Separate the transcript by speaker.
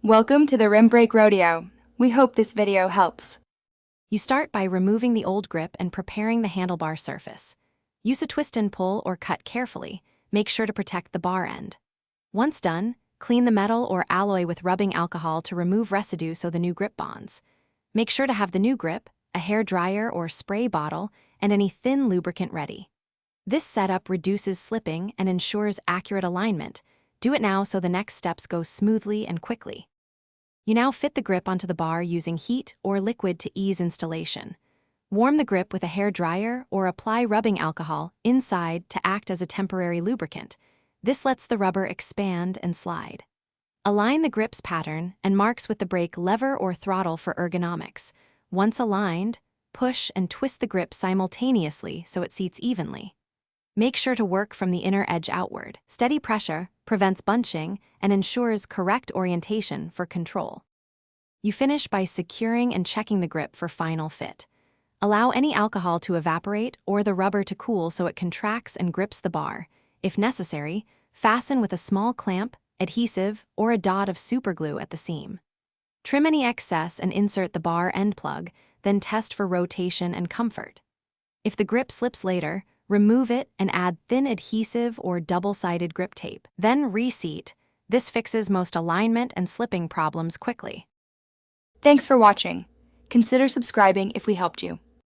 Speaker 1: Welcome to the Rim Brake Rodeo. We hope this video helps.
Speaker 2: You start by removing the old grip and preparing the handlebar surface. Use a twist and pull or cut carefully. Make sure to protect the bar end. Once done, clean the metal or alloy with rubbing alcohol to remove residue so the new grip bonds. Make sure to have the new grip, a hair dryer or spray bottle, and any thin lubricant ready. This setup reduces slipping and ensures accurate alignment. Do it now so the next steps go smoothly and quickly. You now fit the grip onto the bar using heat or liquid to ease installation. Warm the grip with a hair dryer or apply rubbing alcohol inside to act as a temporary lubricant. This lets the rubber expand and slide. Align the grip's pattern and marks with the brake lever or throttle for ergonomics. Once aligned, push and twist the grip simultaneously so it seats evenly. Make sure to work from the inner edge outward. Steady pressure prevents bunching and ensures correct orientation for control. You finish by securing and checking the grip for final fit. Allow any alcohol to evaporate or the rubber to cool so it contracts and grips the bar. If necessary, fasten with a small clamp, adhesive, or a dot of superglue at the seam. Trim any excess and insert the bar end plug, then test for rotation and comfort. If the grip slips later, remove it and add thin adhesive or double-sided grip tape. Then reseat. This fixes most alignment and slipping problems quickly.
Speaker 1: Thanks for watching. Consider subscribing if we helped you.